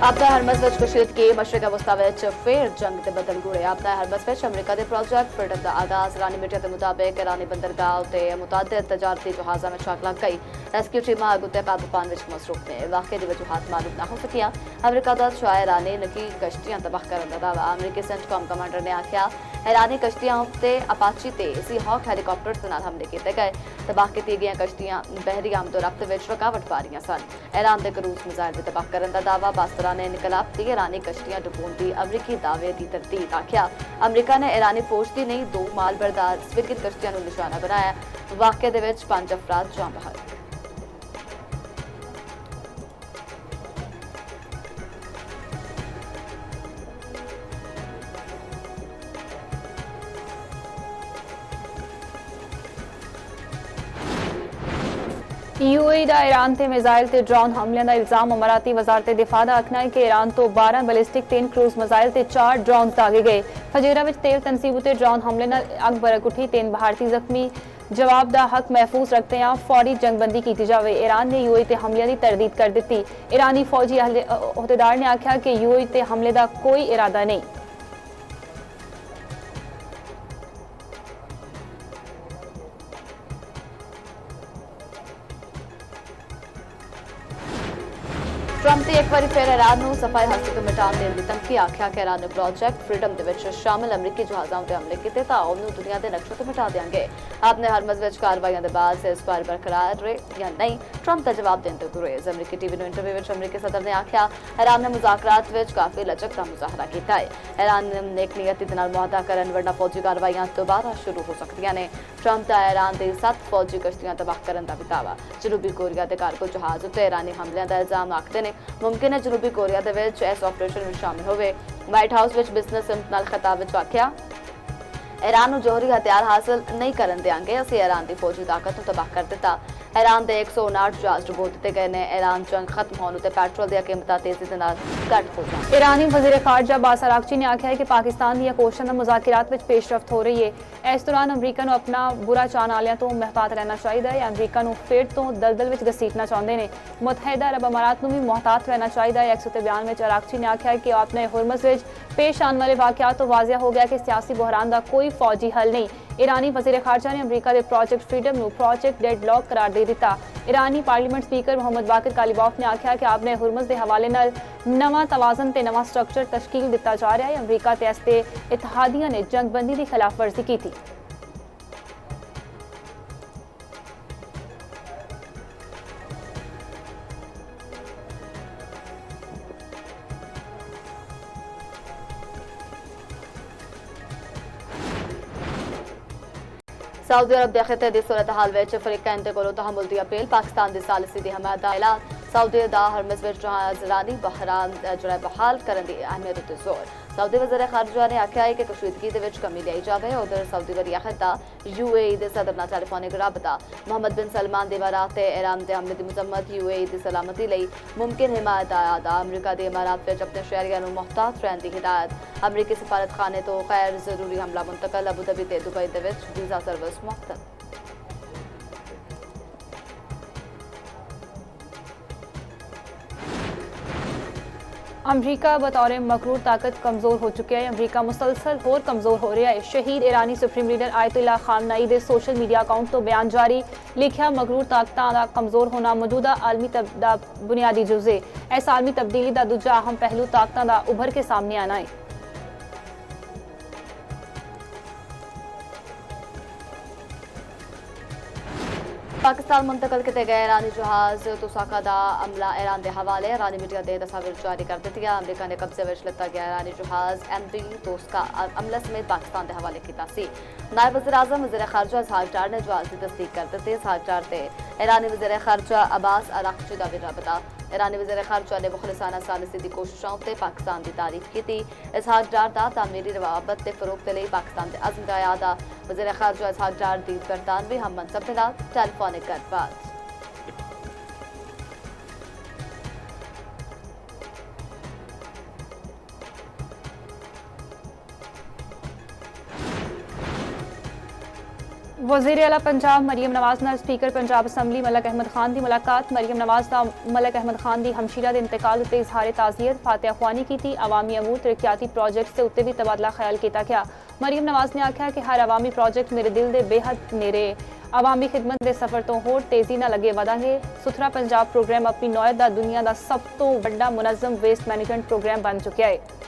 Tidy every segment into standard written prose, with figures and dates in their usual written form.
आपदा हरमस विच कशीदगी मशरक वस्ता विच फिर जंग ते बदल गुड़े। आपदा हरमस विच अमरीका के प्रोजेक्ट फ्रीडम का आगाज। ईरानी मीडिया के मुताबिक ईरानी बंदरगाह उत्ते मुतअद्दिद तजारती जहाज़ां में आग लग गई। रेस्क्यू टीमां अग उत्ते काबू पाने विच मसरूफ ने। वाक़े दी वजूहात मालूम ना हो सकियां। अमरीका दा शाह ईरानी नकी कश्तियां तबाह करन दा दावा। अमरीकी सेंटकॉम कमांडर ने आख्या ईरानी कश्तियां उत्ते अपाची ते सीहॉक हैलीकॉप्टर नाल हमले किए गए। तबाह की गई कश्तियां बहरी आमदोरफ्त विच रुकावट पा रही सन। ईरान के क्रूज मिसाइल की तबाह करन दा दावा। बास्तरा ने इनकलाब दी ईरानी कश्तियां डुबोण दी अमरीकी दावे की तरदीद। आख्या अमरीका ने ईरानी फौज की नहीं 2 मालबरदार सिविल कश्तियां नूं निशाना बनाया। वाक़े दे विच 5 अफराद जान बहक। यूएई दा ईरान ते मिसाइल ते ड्रोन हमलियां दा इल्जाम। अमराती वजारत दिफा दा आखना है कि ईरान तो 12 बैलिस्टिक 3 क्रूज मिसाइल ते 4 ड्रोन दागे गए। फजीरा विच तेल तनसीब उत्ते ड्रोन हमले नाल अग बरक उठी। 3 भारतीय जख्मी। जवाब दा हक महफूज रखते हैं फौरी जंगबंदी की जाए। ईरान ने यूएई ते हमलियां दी तरदीद कर दी। ईरानी फौजी अहदेदार ने आख्या कि यूएई ते हमले दा कोई इरादा नहीं। ट्रंप ने एक बार फिर ईरान को सफाई हस्ती तो मिटान देने की धमकी। आख्या कि ईरान ने प्रोजेक्ट फ्रीडम के शामिल अमरीकी जहाज़ों पर हमले किए तो उन्होंने दुनिया के नक्शे तो मिटा देंगे। आपने हरमज विच कार्रवाइयों के बाद से इस बार बरकरार रहे या नहीं, ट्रंप का जवाब देने गुरेज। अमरीकी टीवी ने इंटरव्यू में अमरीकी सदर ने आख्या ईरान ने मुज़ाकरात विच काफ़ी लचक का मुजाहरा किया है। ईरान ने नेक नीयती दे नाल मुआहदा करन वरना फौजी कार्रवाइयां दोबारा शुरू हो सकती ने। ट्रंप का ईरान की 7 फौजी कश्तियां तबाह करने का भी दावा। जनूबी कोरिया के कारगो जहाज़ उत्ते ईरानी हमलों का इल्जाम आखते हैं। मुमकिन है जनूबी कोरिया दे विच इस ऑपरेशन में शामिल होवे। व्हाइट हाउस विच बिजनेस सिमत नाल खिताब विच आख्या ईरान नूं जोहरी हथियार हासिल नहीं करन देंगे। असीं ईरान की फौजी ताकत नूं तबाह कर दिता। ईरान के 159 जहाज डुबो दिते गए ने। ईरान जंग खत्म होने ते पेट्रोल दी कीमतां तेजी दे नाल घट हो जाण। ईरानी वज़ीर ख़ारजा अब्बास अराग़ची ने आख्या है कि पाकिस्तान दी कोशिशां मुज़ाकरात विच पेशरफ्त हो रही है। इस दौरान अमरीका नूं अपना बुरा चाहण वालियां तो मुहतात रहना चाहिए है। अमरीका नूं फिर तो दलदल विच घसीटना चाहुंदे ने। मुतहदा अरब अमारात नूं भी मुहतात रहना चाहिए है। एक सूते बयान विच अराग़ची ने आख्या कि अपने हुरमज़ विच पेश आने वाले वाक़यात तो वाज़िया हो गया कि सियासी बहरान का कोई फौजी हल नहीं। ईरानी वज़ीर ख़ारजा ने अमरीका के प्रोजेक्ट फ्रीडम नूं प्रोजेक्ट डेडलॉक करार दे दिता। ईरानी पार्लीमेंट स्पीकर मोहम्मद बाकिर कालिबाफ ने आख्या कि आपने हुरमज़ के हवाले नाल नवा तवाज़न ते नवा स्ट्रक्चर तश्कील दिता जा रहा है। अमरीका ते इसते इत्तेहादिया ने जंगबंदी की खिलाफवर्जी की थी। सऊदी अरब के खिते की सूरत हाल में फरीकैन को तहमुल की अपील। पाकिस्तान की सालिसी की हमायत का ऐलान। सऊदी का हरमज़ विच जहाज़रानी बहरान जो बहाल करने की अहमियत उत्ते जोर। सऊदी वज़ीर ख़ारजा ने आख्या है कि कशीदगी दे विच कमी लाई जाए। उधर सऊदी वलीअहद दा यूएई के सदर नाल टेलीफोनिक राबता। मोहम्मद बिन सलमान के इमारात ते ईरान के हमले की मजम्मत। यूएई की सलामती लई मुमकिन हिमायत आयादा। अमरीका के इमारात विच अपने शहरियां नूं मुहतात रहने की हिदायत। अमरीकी सफारत खाने तो गैर जरूरी हमला मुंतकल। अबू धाबी ते दुबई दे विच वीज़ा सर्विस मुअत्तल। अमरीका बतौर मकरूर ताकत कमज़ोर हो चुका है। अमरीका मुसलसल होर कमज़ोर हो रहा है। शहीद ईरानी सुप्रीम लीडर आयतुल्ला खामनाई दे सोशल मीडिया अकाउंट तो बयान जारी। लिखिया मकरूर ताकतां दा कमज़ोर होना मौजूदा आलमी दा बुनियादी जुज़े। इस आलमी तब्दीली का दूजा अहम पहलू ताकतां दा उभर के सामने आना है। पाकिस्तान मुंतकल किए गए ईरानी जहाज तुसाका का अमला ईरान के हवाले। ईरानी मीडिया ने तस्वीर जारी कर दी। अमरीका ने कब्जे में लिता गया ईरानी जहाज MV तुस्का अमला समेत पाकिस्तान के हवाले किया। नायब वज़ीर आज़म वज़ीर ख़ारजा इसहाक डार ने जहाज की तस्दीक कर दी। इसहाक डार से ईरानी वज़ीर ख़ारजा अब्बास अराग़ची का भी रबता। ईरानी वज़ीर ख़ारजा ने मुखलिसाना सालिसी की कोशिशों से पाकिस्तान की तारीफ की थी। इसहाक डार का तामीरी रवाबत के फ़रोग के लिए पाकिस्तान के अज़म का यादा। वज़ीर ख़ारजा इसहाक डार दी बरतानवी हम मनसब के नाल टेलीफोनिक गलबात। वज़ीर आला पंजाब मरीम नवाज नाल स्पीकर पंजाब असैम्बली मलक अहमद खान की मुलाकात। मरीम नवाज दा मलक अहमद खान की हमशीरा के इंतकाल उत्ते इजहार ताज़ियत फातिहा ख्वानी की थी। अवामी अमूर तरक्याती प्रोजेक्ट से उत्ते भी तबादला ख्याल किया गया। मरीम नवाज ने आख्या कि हर अवामी प्रोजेक्ट मेरे दिल के बेहद नेड़े। अवामी खिदमत के सफर तो होर तेजी न लगे वधांगे। सुथरा पंजाब प्रोग्राम अपनी नौयत का दुनिया का सब तो बड़ा मुनज़म वेस्ट मैनेजमेंट प्रोग्राम बन चुका है।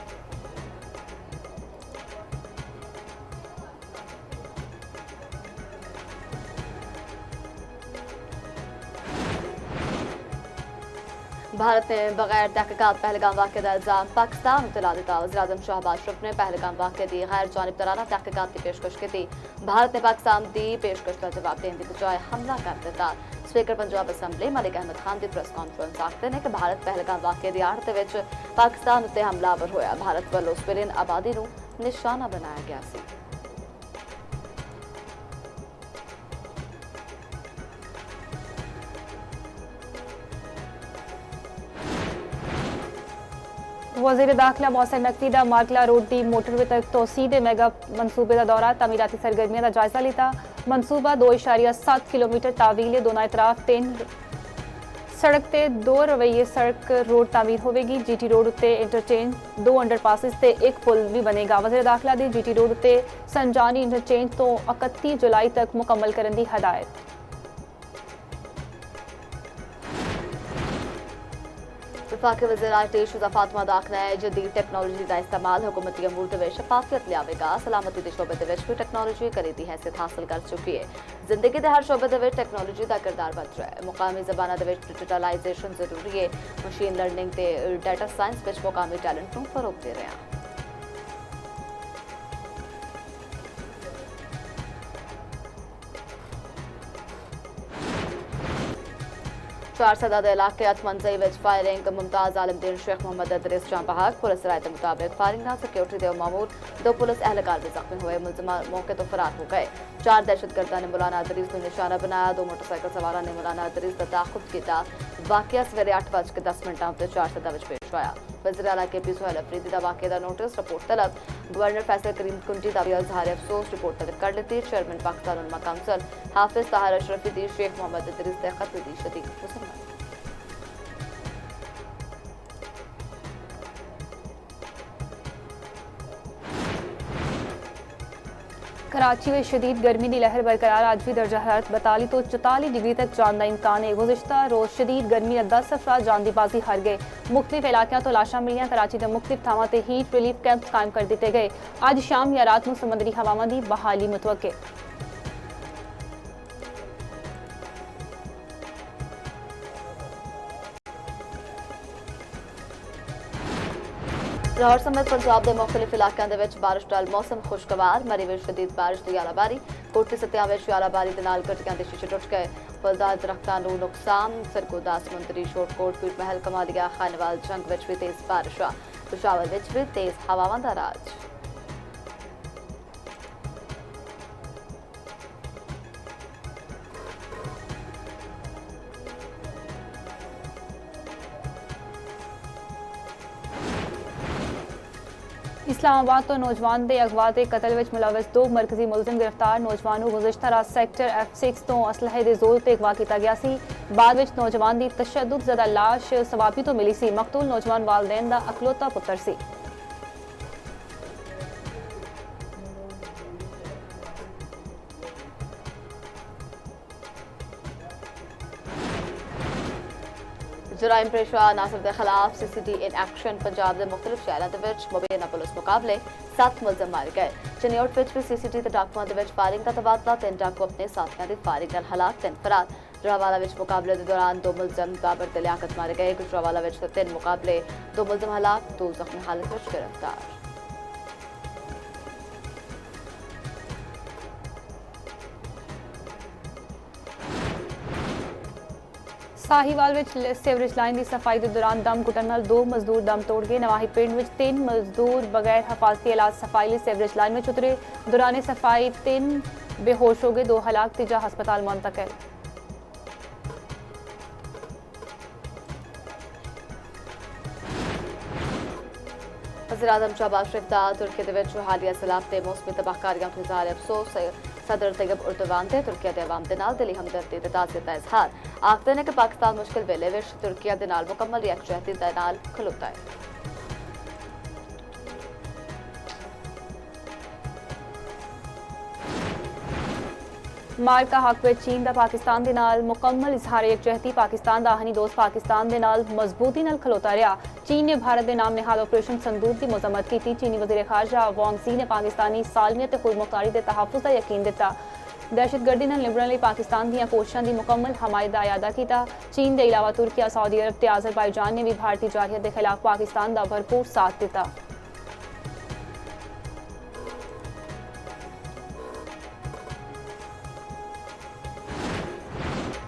भारत ने बगैर तहकीकात पहलगाम वाक़े का इल्ज़ाम पाकिस्तान उतला दिता। वज़ीर-ए-आज़म शहबाज शरीफ ने पहलगाम वाक़े की गैर जानिबदाराना तहकीकात की पेशकश की थी। भारत ने पाकिस्तान की पेशकश का जवाब देने की बजाय हमला कर दिता। स्पीकर पंजाब असैम्बली मलिक अहमद खान की प्रेस कॉन्फ्रेंस आखते हैं कि भारत पहलगाम वाक़े की आड़ दे विच पाकिस्तान उत्ते हमलावर होया। भारत वालों सिविलियन आबादी नूं निशाना बनाया गया सी। वज़ीर दाखिला मोहसिन नकवी का मार्कला रोड की मोटरवे तक तोसी के मेगा मनसूबे का दौरा। तमीराती सरगर्मियों का जायजा लिया। मनसूबा 2.7 किलोमीटर तावील दोनों इतराफ 3 सड़क ते 2 रवैये सड़क रोड तामीर होगी। जीटी रोड उत्ते इंटरचेंज 2 अंडरपासिस ते 1 पुल भी बनेगा। वज़ीर दाखिला की जीटी रोड उत्ते संजानी इंटरचेंज तो 31 जुलाई तक मुकम्मल करने की हदायत। वफाकी वज़ीर IT शुजा फातिमा दा आखना है जदीद टैक्नोलॉजी का इस्तेमाल हुकूमती अमूर दे विच शफाफियत लियावेगा। सलामती के शोबे दे विच भी टैक्नोलॉजी करीबी हैसियत हासिल कर चुकी है। जिंदगी के हर शोबे दे विच टैक्नोलॉजी का किरदार बद रहा है। मुकामी ज़बाना दे विच डिजिटलाइजेशन जरूरी है। मशीन लर्निंग ते डाटा साइंस विच मुकामी टैलेंट नूं फरोग दे रहे हैं। चार सदा के इलाके अतमंजई विच फायरिंग। मुमताज आलमदीन शेख मोहम्मद अदरीस जां बहाक। पुलिस राय के मुताबिक फायरिंग नाल सिक्योरिटी के मामूर 2 पुलिस एहलकार भी जख्मी हुए। मुलजिम मौके तो फरार हो गए। 4 दहशतगर्दा ने मौलाना अदरीस को निशाना बनाया। 2 मोटरसाइकिल सवारा ने मौलाना अदरीस का ताकुब किया। वाकया सवेरे 8:10 उत्ते चार सदा विच पेश आया। वज़ीर आला KP सुहेल अफरीदी का वाकये का नोटिस रिपोर्ट तलब। गवर्नर फैसल करीम कुंटी का भी इजहार अफसोस रिपोर्ट तलब कर ली। चेयरमैन पाकिस्तान उलमा काउंसिल हाफिज ताहिर अशरफी दी शेख मोहम्मद अदरीस के खत दी शदीद मुसम्मत। कराची में शदीद गर्मी की लहर बरकरार। आज भी दर्जा हरारत 42 तो 44 डिग्री तक जान का इम्कान है। गुज़िश्ता रोज शदीद गर्मी ने 10 अफराद जान दी बाजी हार गए। मुख्तलिफ इलाकों तो लाशा मिलियां। कराची के मुख्तलिफ थावां ते हीट रिलीफ कैंप्स कायम कर दिए गए। अज शाम या रात में समुद्री हवावां की बहाली मुतवक्के। लाहौर समेत पंजाब के मुख्तलिफ इलाकों के बारिश नाल मौसम खुशगवार। मरी विच शदीद बारिश की यालाबारी। कोटी सत्या विच यालाबारी के नाल गड्डियां के शीशे टुट गए। फलदार दरख्तां नूं नुकसान। सरगोदा समुंदरी शोटकोट पीर महल कमालिया खानेवाल जंग विच भी तेज बारिश। पेशावर विच भी तेज हवावां दा राज। इस्लामाबाद तो नौजवान के अगवा के कतल में मुलविस 2 मरकजी मुलजिम गिरफ्तार। नौजवान को गुज़िश्ता रात सेक्टर F6 तो असलहे के जोर से अगवा किया गया सी। बाद में नौजवान की तशद्दुद ज़दा लाश सवाबी तो मिली सी। मकतूल नौजवान वालदैन का अकलौता पुत्र सी। जराइम पेशा नासिर के खिलाफ CCD इन एक्शन। पंजाब के मुख्तलिफ शहरों के मुबैना पुलिस मुकाबले 7 मुलजिम मारे गए। चनियोट विच भी CCD ते डाकुआं दे विच फायरिंग का तबादला। 3 डाकू अपने साथियों की फायरिंग नाल हलाक। 3 फरार। गुजरावाला विच मुकाबले के दौरान 2 मुलजिम बाबर ते लियाकत मारे गए। गुजरावाला विच 3 मुकाबले 2 मुलजिम हलाक। 2 जख्मी हालत में गिरफ्तार। साहिवाल में सीवरेज लाइन की सफाई के दौरान दम घुटन नाल 2 मजदूर दम तोड़ गए। नवाही पिंड में 3 मजदूर बगैर हिफाजती इलाज सफाई लिए सीवरेज लाइन में उतरे। दौरान सफाई 3 बेहोश हो गए। 2 हलाक। 3 हस्पताल मुंतकिल। वज़ीर-ए-आज़म शहबाज शरीफ का तुर्की के हालिया सैलाब ते मौसमी तबाहकारियों तो इजहार अफसोस। सदर तैयब उर्दवान ने तुर्किया के अवाम के नाल दिली हमदर्दी ते ताज़ियत दा इजहार आखदे ने कि पाकिस्तान मुश्किल वेले विच तुर्किया के नाल मुकम्मल यकजहती दे नाल खलोता है। मारका हक विच चीन दा पाकिस्तान दे नाल मुकम्मल इजहार यकजहती पाकिस्तान दा आहनी दोस्त पाकिस्तान दे नाल मजबूती नाल खलोता रहा। चीन ने भारत के नाम निहाल ऑपरेशन संदूक की मजम्मत की। चीनी वज़ीर खारजा वांग ज़ी ने पाकिस्तानी सालमियत ते खुद मुख्तारी के तहफ़्फ़ुज़ दा यकीन दिता। दहशतगर्दी नाल निबड़न लई पाकिस्तान दीआं कोशिशां दी मुकम्मल हमायत दा अयादा कीता। चीन के अलावा तुर्किया, सऊदी अरब ते अज़रबाईजान ने भी भारतीय जारहियत के खिलाफ पाकिस्तान दा भरपूर साथ दिता।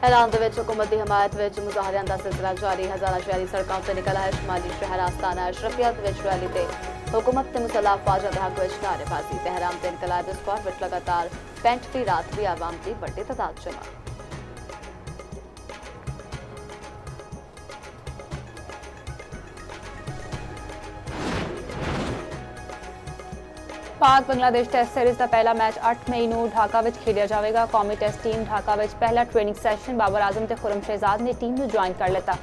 ऐलान दे विच हुकूमत की हमायत विच मुजाहरियां दा सिलसिला जारी। हज़ारां शहरी सड़कों से निकला है। शुमाली शहर आस्ताना अशरफियत विच रैली ते हुकूमत ते मुसल्लह अफवाज दे हक विच नारेबाजी। तहरान ते इनकलाब स्क्वाड विच लगातार पेंट की रात भी आवाम की बड़ी तादाद जमा। पाक बांग्लादेश टेस्ट सीरीज़ का पहला मैच 8 मई को ढाका में खेलिया जाएगा। कौमी टेस्ट टीम ढाका में पहला ट्रेनिंग सैशन बाबर आजम ते खुरम शहजाद ने टीम में ज्वाइन कर लिया।